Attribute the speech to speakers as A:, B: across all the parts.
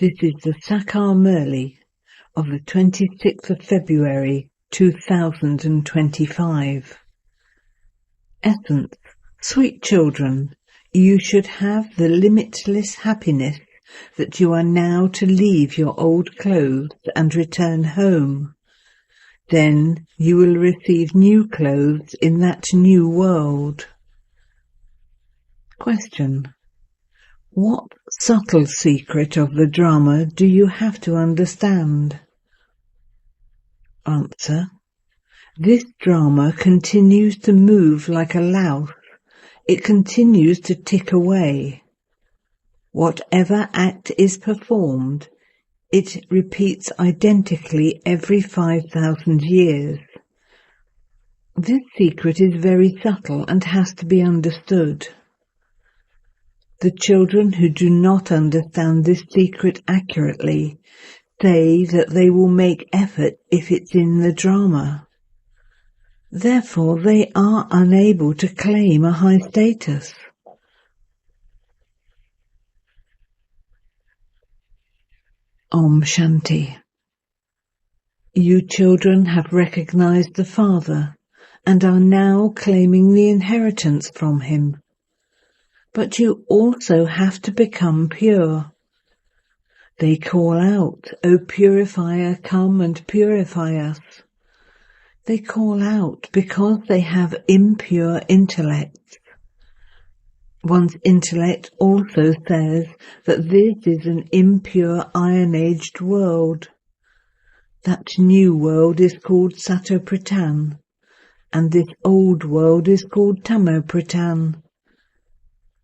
A: This is the Sakar Murli of the 26th of February 2025. Essence. Sweet children, you should have the limitless happiness that you are now to leave your old clothes and return home. Then you will receive new clothes in that new world. Question. What subtle secret of the drama do you have to understand? Answer. This drama continues to move like a louse. It continues to tick away. Whatever act is performed, it repeats identically every 5,000 years. This secret is very subtle and has to be understood. The children who do not understand this secret accurately say that they will make effort if it's in the drama. Therefore, they are unable to claim a high status. Om Shanti. You children have recognized the Father and are now claiming the inheritance from him. But you also have to become pure. They call out, O purifier, come and purify us. They call out because they have impure intellect. One's intellect also says that this is an impure iron-aged world. That new world is called Satopratan, and this old world is called Tamopratan.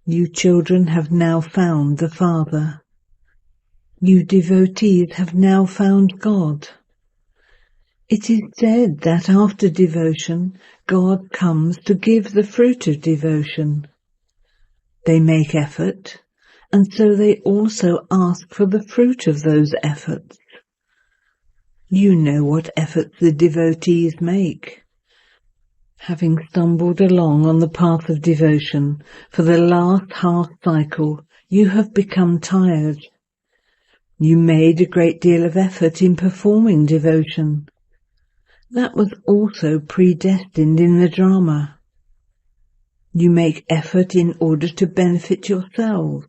A: You children have now found the Father. You devotees have now found God. It is said that after devotion, God comes to give the fruit of devotion. They make effort, and so they also ask for the fruit of those efforts. You know what efforts the devotees make. Having stumbled along on the path of devotion for the last half cycle, you have become tired. You made a great deal of effort in performing devotion. That was also predestined in the drama. You make effort in order to benefit yourselves.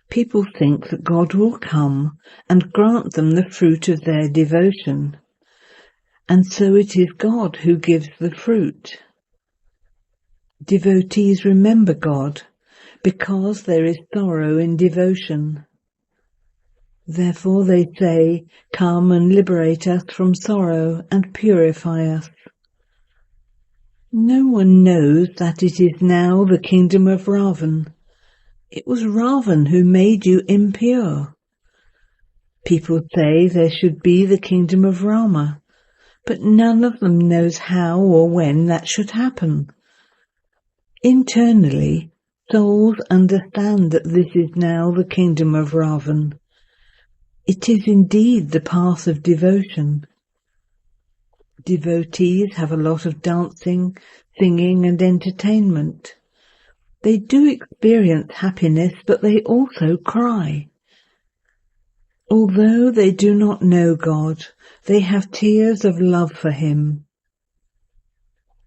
A: People think that God will come and grant them the fruit of their devotion. And so it is God who gives the fruit. Devotees remember God because there is sorrow in devotion. Therefore they say, come and liberate us from sorrow and purify us. No one knows that it is now the kingdom of Ravan. It was Ravan who made you impure. People say there should be the kingdom of Rama, but none of them knows how or when that should happen. Internally, souls understand that this is now the kingdom of Ravan. It is indeed the path of devotion. Devotees have a lot of dancing, singing and entertainment. They do experience happiness, but they also cry. Although they do not know God, they have tears of love for him.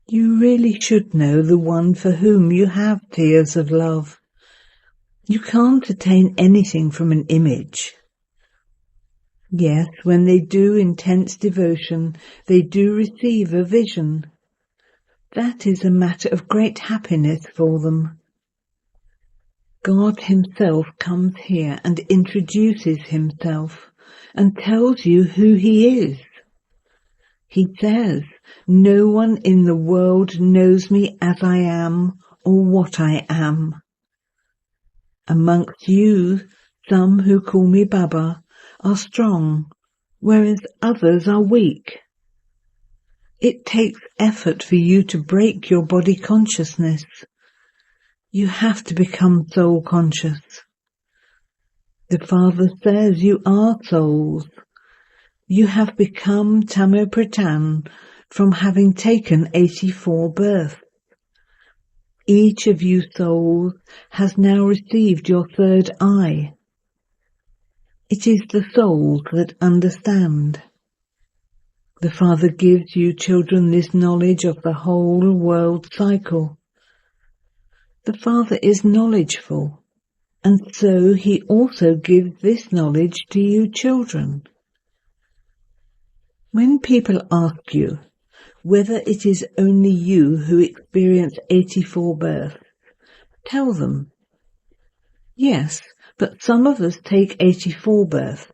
A: You really should know the one for whom you have tears of love. You can't attain anything from an image. Yes, when they do intense devotion, they do receive a vision. That is a matter of great happiness for them. God himself comes here and introduces himself and tells you who he is. He says, no one in the world knows me as I am or what I am. Amongst you, some who call me Baba are strong, whereas others are weak. It takes effort for you to break your body consciousness. You have to become soul conscious. The Father says you are souls. You have become Tamopratan from having taken 84 births. Each of you souls has now received your third eye. It is the souls that understand. The Father gives you children this knowledge of the whole world cycle. The Father is knowledgeful, and so he also gives this knowledge to you children. When people ask you whether it is only you who experience 84 births, tell them, yes, but some of us take 84 births,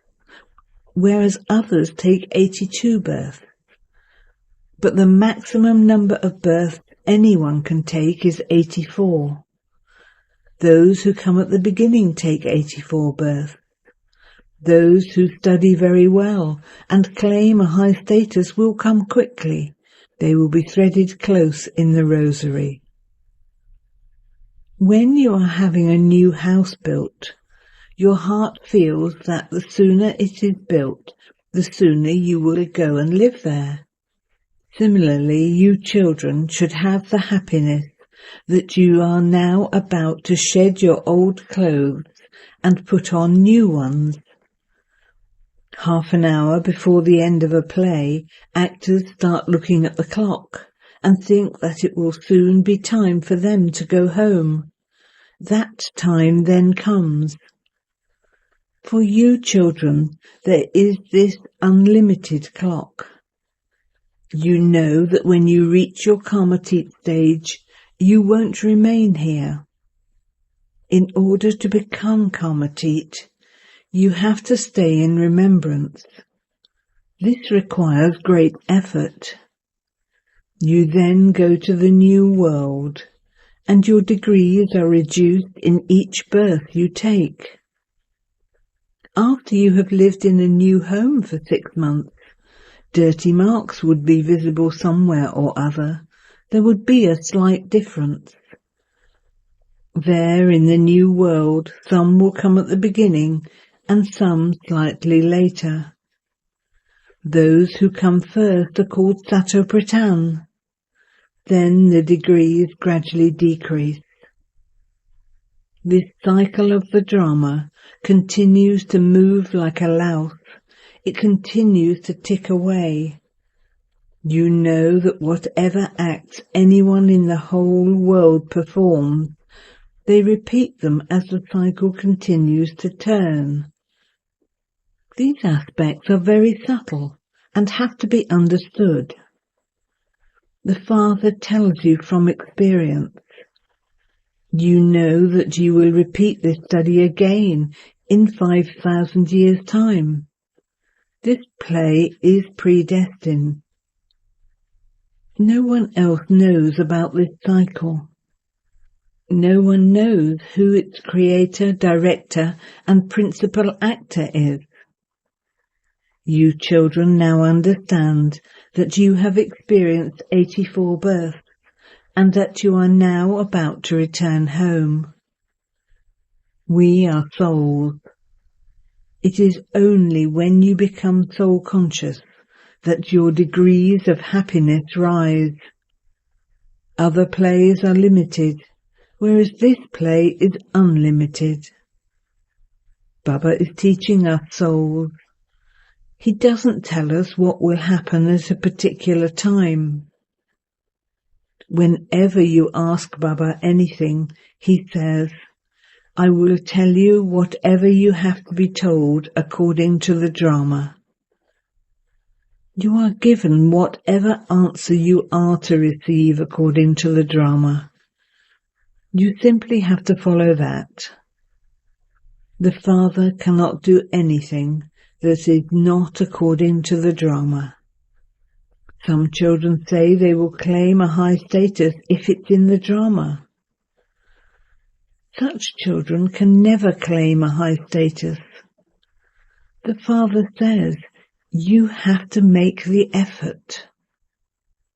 A: whereas others take 82 births. But the maximum number of births anyone can take is 84. Those who come at the beginning take 84 births. Those who study very well and claim a high status will come quickly. They will be threaded close in the rosary. When you are having a new house built, your heart feels that the sooner it is built, the sooner you will go and live there. Similarly, you children should have the happiness that you are now about to shed your old clothes and put on new ones. Half an hour before the end of a play, actors start looking at the clock and think that it will soon be time for them to go home. That time then comes. For you children, there is this unlimited clock. You know that when you reach your karmatit stage, you won't remain here. In order to become karmatit, you have to stay in remembrance. This requires great effort. You then go to the new world, and your degrees are reduced in each birth you take. After you have lived in a new home for 6 months, dirty marks would be visible somewhere or other. There would be a slight difference. There in the new world, some will come at the beginning and some slightly later. Those who come first are called Satopratan. Then the degrees gradually decrease. This cycle of the drama continues to move like a louse. It continues to tick away. You know that whatever acts anyone in the whole world performs, they repeat them as the cycle continues to turn. These aspects are very subtle and have to be understood. The Father tells you from experience. You know that you will repeat this study again in 5,000 years' time. This play is predestined. No one else knows about this cycle. No one knows who its creator, director, and principal actor is. You children now understand that you have experienced 84 births and that you are now about to return home. We are souls. It is only when you become soul conscious that your degrees of happiness rise. Other plays are limited, whereas this play is unlimited. Baba is teaching us souls. He doesn't tell us what will happen at a particular time. Whenever you ask Baba anything, he says, I will tell you whatever you have to be told according to the drama. You are given whatever answer you are to receive according to the drama. You simply have to follow that. The Father cannot do anything that is not according to the drama. Some children say they will claim a high status if it's in the drama. Such children can never claim a high status. The Father says, you have to make the effort.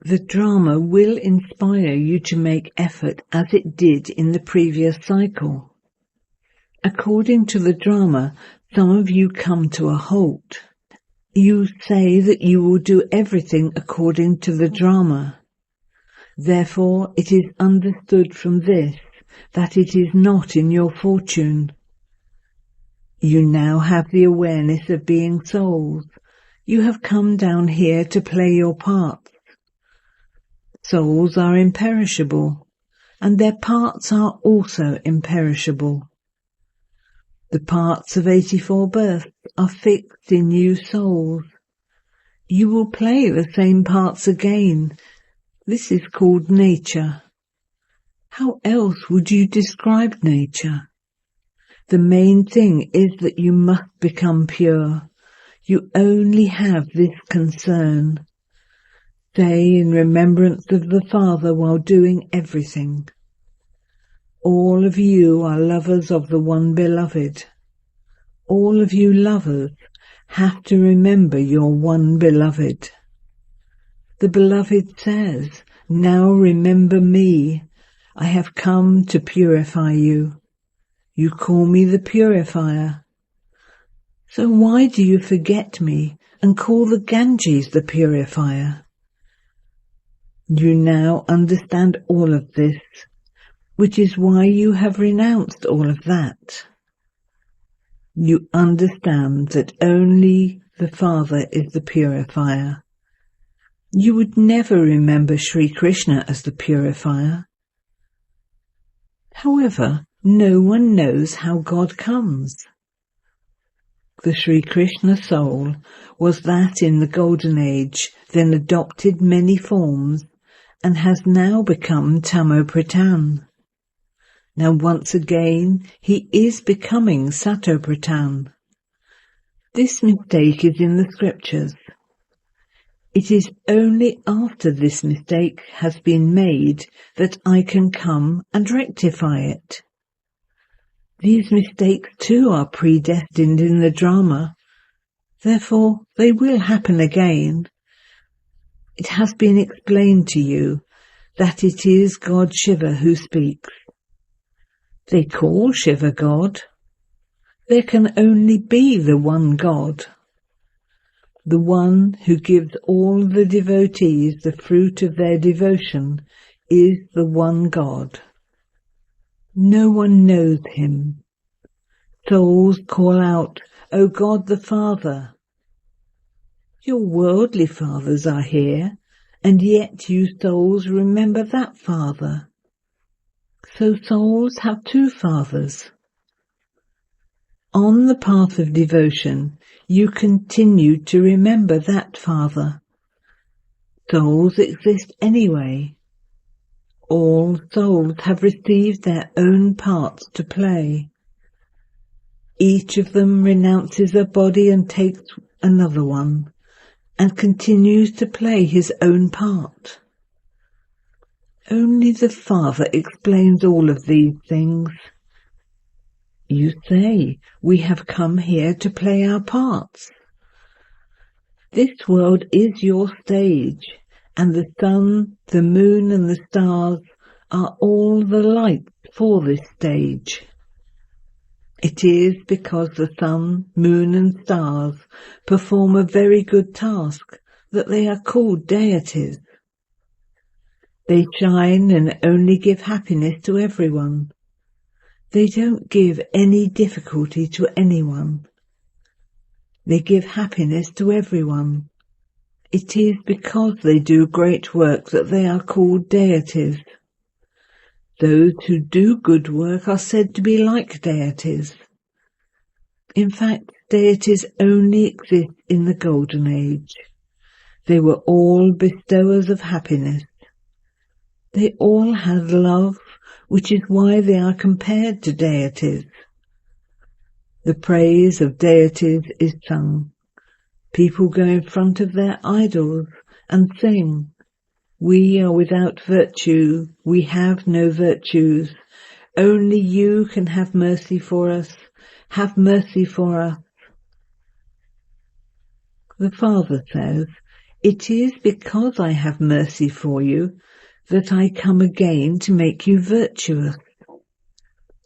A: The drama will inspire you to make effort as it did in the previous cycle. According to the drama, some of you come to a halt. You say that you will do everything according to the drama. Therefore, it is understood from this that it is not in your fortune. You now have the awareness of being souls. You have come down here to play your parts. Souls are imperishable, and their parts are also imperishable. The parts of 84 births are fixed in you souls. You will play the same parts again. This is called nature. How else would you describe nature? The main thing is that you must become pure. You only have this concern. Stay in remembrance of the Father while doing everything. All of you are lovers of the one beloved. All of you lovers have to remember your one beloved. The beloved says, "Now remember me. I have come to purify you. You call me the purifier. So why do you forget me and call the Ganges the purifier?" You now understand all of this, which is why you have renounced all of that. You understand that only the Father is the purifier. You would never remember Sri Krishna as the purifier. However, no one knows how God comes. The Sri Krishna soul was that in the Golden Age, then adopted many forms, and has now become Tamo-Pradhan. Now once again he is becoming Sato-Pradhan. This mistake is in the scriptures. It is only after this mistake has been made that I can come and rectify it. These mistakes too are predestined in the drama, therefore they will happen again. It has been explained to you that it is God Shiva who speaks. They call Shiva God. There can only be the one God. The one who gives all the devotees the fruit of their devotion is the one God. No one knows him. Souls call out, "O God the Father." Your worldly fathers are here, and yet you souls remember that Father. So souls have two fathers. On the path of devotion, you continue to remember that Father. Souls exist anyway. All souls have received their own parts to play. Each of them renounces a body and takes another one, and continues to play his own part. Only the Father explains all of these things. You say, "We have come here to play our parts." This world is your stage, and the sun, the moon and the stars are all the lights for this stage. It is because the sun, moon and stars perform a very good task that they are called deities. They shine and only give happiness to everyone. They don't give any difficulty to anyone. They give happiness to everyone. It is because they do great work that they are called deities. Those who do good work are said to be like deities. In fact, deities only exist in the Golden Age. They were all bestowers of happiness. They all had love, which is why they are compared to deities. The praise of deities is sung. People go in front of their idols and sing, "We are without virtue, we have no virtues. Only you can have mercy for us. Have mercy for us." The Father says, "It is because I have mercy for you that I come again to make you virtuous.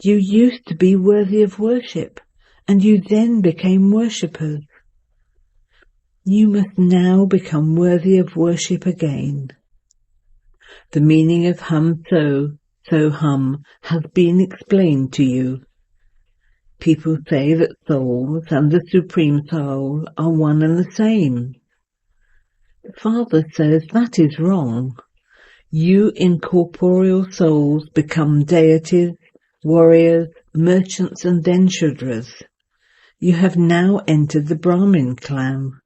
A: You used to be worthy of worship, and you then became worshippers. You must now become worthy of worship again." The meaning of hum so hum has been explained to you. People say that souls and the Supreme Soul are one and the same. The Father says that is wrong. You incorporeal souls become deities, warriors, merchants and then Shudras. You have now entered the Brahmin clan.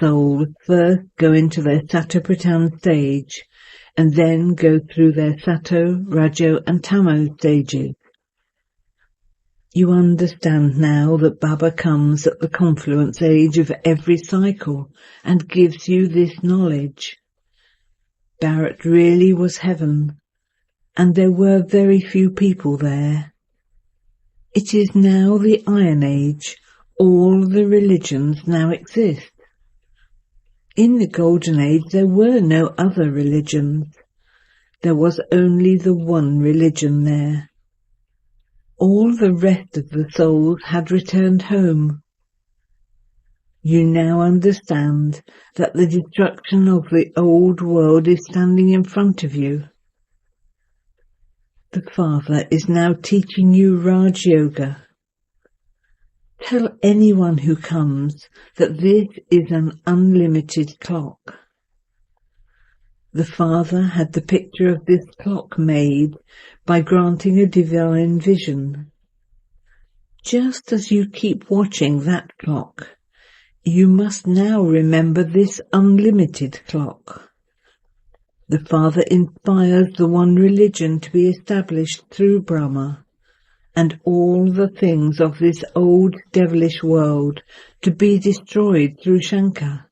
A: Souls first go into their Sattva-Pradhan stage and then go through their Sattva, Rajo and Tamo stages. You understand now that Baba comes at the confluence age of every cycle and gives you this knowledge. Bharat really was heaven, and there were very few people there. It is now the Iron Age. All the religions now exist. In the Golden Age there were no other religions. There was only the one religion there. All the rest of the souls had returned home. You now understand that the destruction of the old world is standing in front of you. The Father is now teaching you Raj Yoga. Tell anyone who comes that this is an unlimited clock. The Father had the picture of this clock made by granting a divine vision. Just as you keep watching that clock, you must now remember this unlimited clock. The Father inspires the one religion to be established through Brahma, and all the things of this old devilish world to be destroyed through Shankar.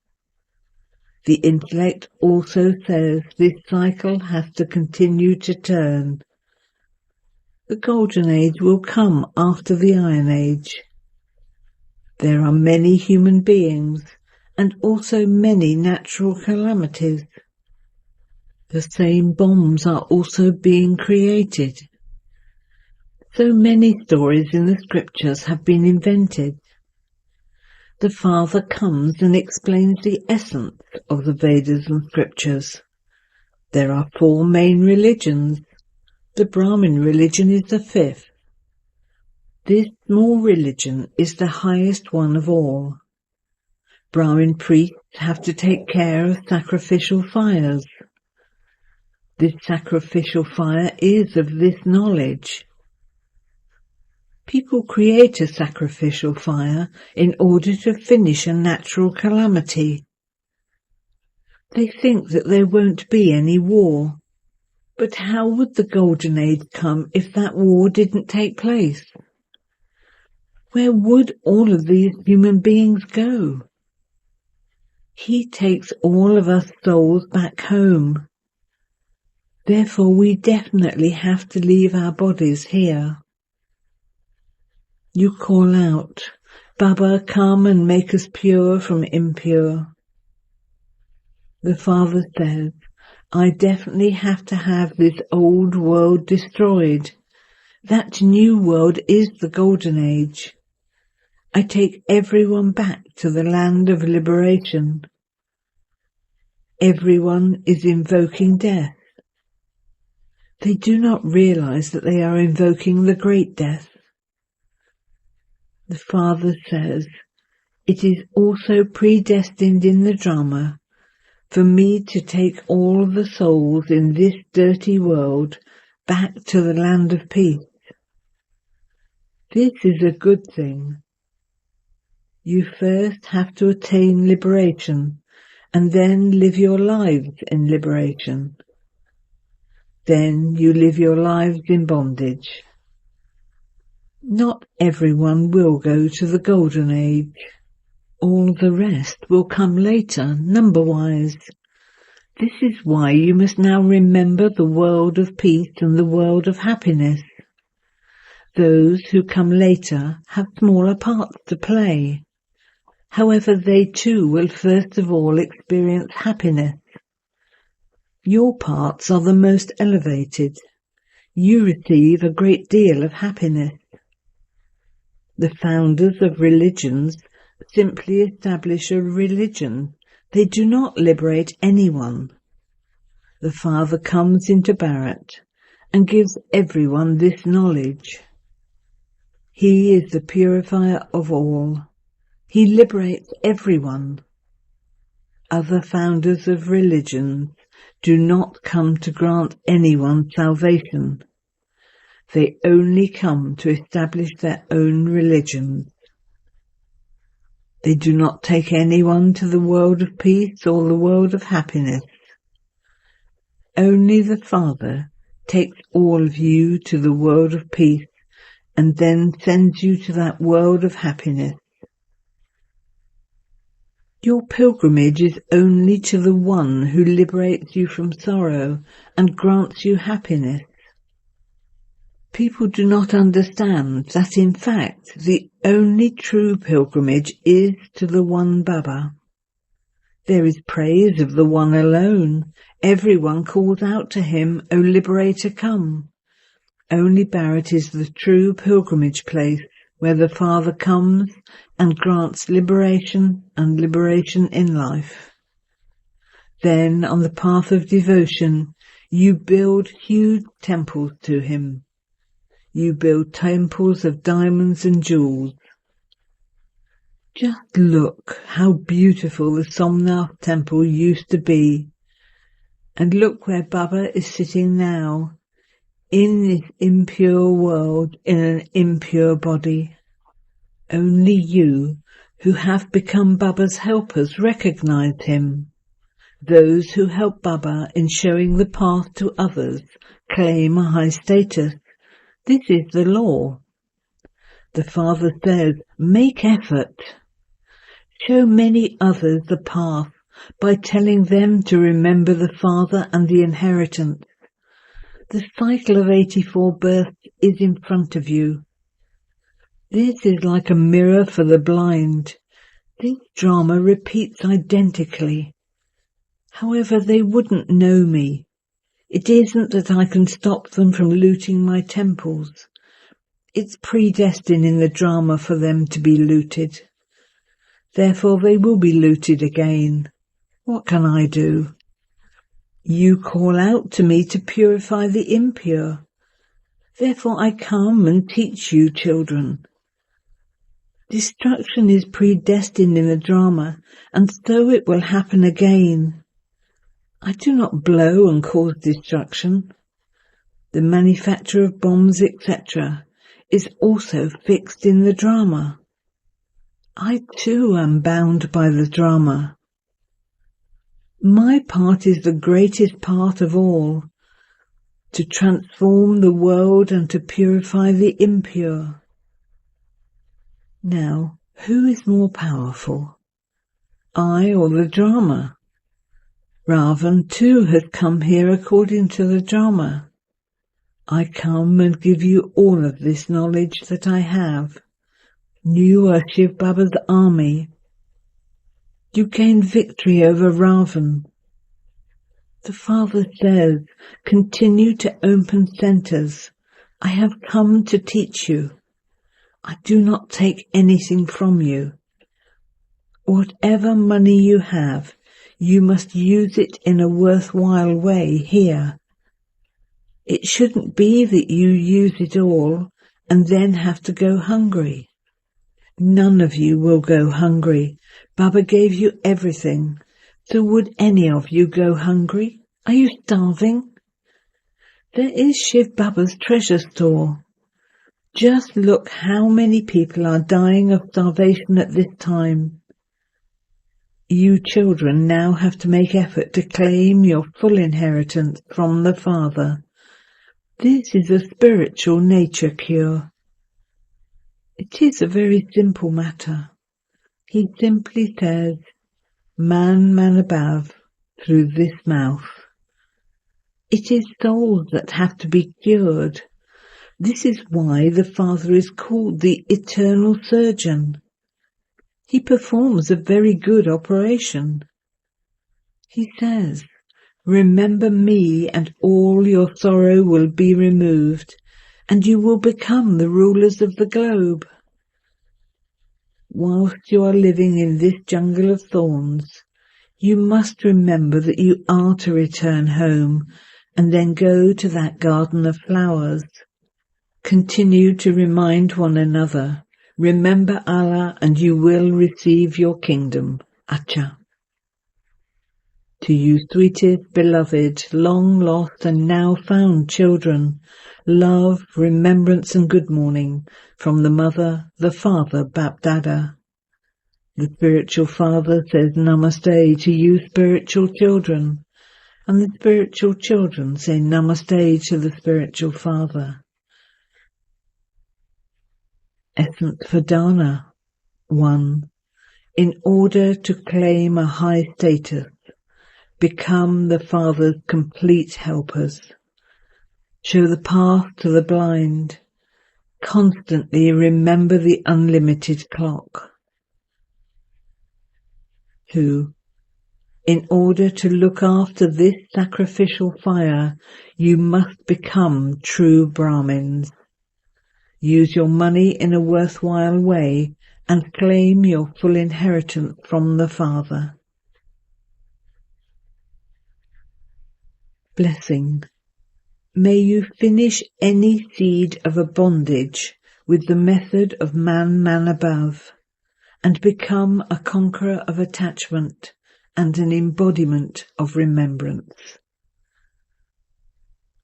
A: The intellect also says this cycle has to continue to turn. The Golden Age will come after the Iron Age. There are many human beings and also many natural calamities. The same bombs are also being created. So many stories in the scriptures have been invented. The Father comes and explains the essence of the Vedas and scriptures. There are 4 main religions. The Brahmin religion is the 5th. This small religion is the highest one of all. Brahmin priests have to take care of sacrificial fires. This sacrificial fire is of this knowledge. People create a sacrificial fire in order to finish a natural calamity. They think that there won't be any war. But how would the Golden Age come if that war didn't take place? Where would all of these human beings go? He takes all of us souls back home. Therefore we definitely have to leave our bodies here. You call out, Baba, come and make us pure from impure. The Father says, I definitely have to have this old world destroyed. That new world is the Golden Age. I take everyone back to the land of liberation. Everyone is invoking death. They do not realize that they are invoking the great death. The Father says, it is also predestined in the drama for me to take all the souls in this dirty world back to the land of peace. This is a good thing. You first have to attain liberation and then live your lives in liberation. Then you live your lives in bondage. Not everyone will go to the Golden Age. All the rest will come later, number-wise. This is why you must now remember the world of peace and the world of happiness. Those who come later have smaller parts to play. However, they too will first of all experience happiness. Your parts are the most elevated. You receive a great deal of happiness. The founders of religions simply establish a religion. They do not liberate anyone. The Father comes into Bharat and gives everyone this knowledge. He is the purifier of all. He liberates everyone. Other founders of religions do not come to grant anyone salvation. They only come to establish their own religions. They do not take anyone to the world of peace or the world of happiness. Only the Father takes all of you to the world of peace and then sends you to that world of happiness. Your pilgrimage is only to the one who liberates you from sorrow and grants you happiness. People do not understand that in fact the only true pilgrimage is to the one Baba. There is praise of the one alone. Everyone calls out to him, O liberator, come. Only Bharat is the true pilgrimage place where the Father comes and grants liberation and liberation in life. Then on the path of devotion, you build huge temples to him. You build temples of diamonds and jewels. Just look how beautiful the Somnath temple used to be. And look where Baba is sitting now, in this impure world, in an impure body. Only you, who have become Baba's helpers, recognize him. Those who help Baba in showing the path to others claim a high status. This is the law. The Father says, make effort. Show many others the path by telling them to remember the Father and the inheritance. The cycle of 84 births is in front of you. This is like a mirror for the blind. This drama repeats identically. However, they wouldn't know me. It isn't that I can stop them from looting my temples. It's predestined in the drama for them to be looted. Therefore they will be looted again. What can I do? You call out to me to purify the impure. Therefore I come and teach you, children. Destruction is predestined in the drama, and so it will happen again. I do not blow and cause destruction. The manufacture of bombs, etc., is also fixed in the drama. I too am bound by the drama. My part is the greatest part of all, to transform the world and to purify the impure. Now, who is more powerful, I or the drama? Ravan too has come here according to the drama. I come and give you all of this knowledge that I have. You are Shiv Baba's army. You gained victory over Ravan. The Father says, continue to open centers. I have come to teach you. I do not take anything from you. Whatever money you have, you must use it in a worthwhile way here. It shouldn't be that you use it all and then have to go hungry. None of you will go hungry. Baba gave you everything. So would any of you go hungry? Are you starving? There is Shiv Baba's treasure store. Just look how many people are dying of starvation at this time. You children now have to make effort to claim your full inheritance from the Father. This is a spiritual nature cure. It is a very simple matter. He simply says, man, man above, through this mouth. It is souls that have to be cured. This is why the Father is called the Eternal Surgeon. He performs a very good operation. He says, remember me and all your sorrow will be removed, and you will become the rulers of the globe. Whilst you are living in this jungle of thorns, you must remember that you are to return home and then go to that garden of flowers. Continue to remind one another, remember Allah and you will receive your kingdom. Acha. To you sweetest, beloved, long lost and now found children, love, remembrance and good morning from the mother, the father, Bap Dada. The spiritual father says Namaste to you spiritual children, and the spiritual children say Namaste to the spiritual father. Essence for Dana. 1. In order to claim a high status, become the Father's complete helpers. Show the path to the blind. Constantly remember the unlimited clock. 2. In order to look after this sacrificial fire, you must become true Brahmins. Use your money in a worthwhile way and claim your full inheritance from the Father. Blessing. May you finish any seed of a bondage with the method of man above, and become a conqueror of attachment and an embodiment of remembrance.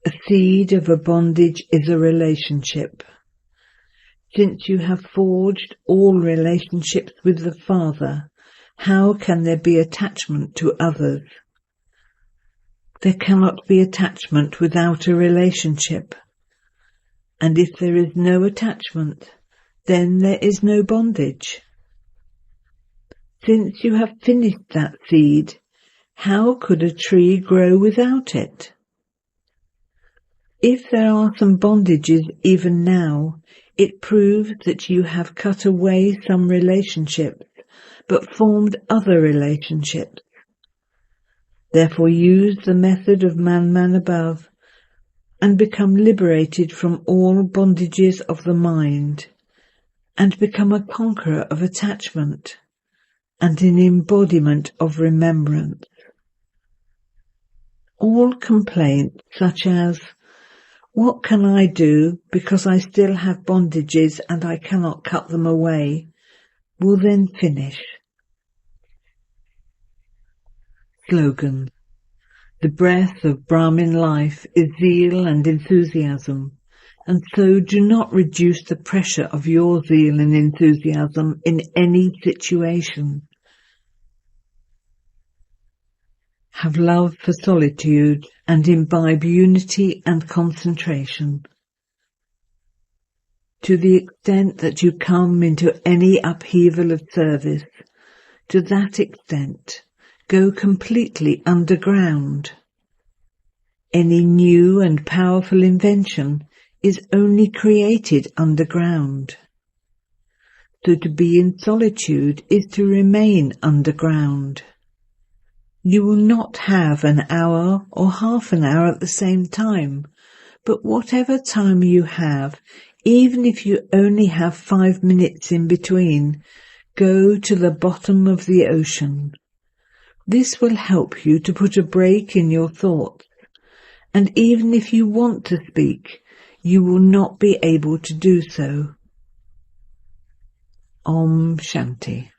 A: A seed of a bondage is a relationship. Since you have forged all relationships with the Father, how can there be attachment to others? There cannot be attachment without a relationship. And if there is no attachment, then there is no bondage. Since you have finished that seed, how could a tree grow without it? If there are some bondages even now, it proves that you have cut away some relationships, but formed other relationships. Therefore use the method of man above, and become liberated from all bondages of the mind, and become a conqueror of attachment, and an embodiment of remembrance. All complaints such as, "What can I do because I still have bondages and I cannot cut them away?" will then finish. Slogan. The breath of Brahmin life is zeal and enthusiasm, and so do not reduce the pressure of your zeal and enthusiasm in any situation. Have love for solitude and imbibe unity and concentration. To the extent that you come into any upheaval of service, to that extent, go completely underground. Any new and powerful invention is only created underground. So to be in solitude is to remain underground. You will not have an hour or half an hour at the same time, but whatever time you have, even if you only have 5 minutes in between, go to the bottom of the ocean. This will help you to put a break in your thoughts, and even if you want to speak, you will not be able to do so. Om Shanti.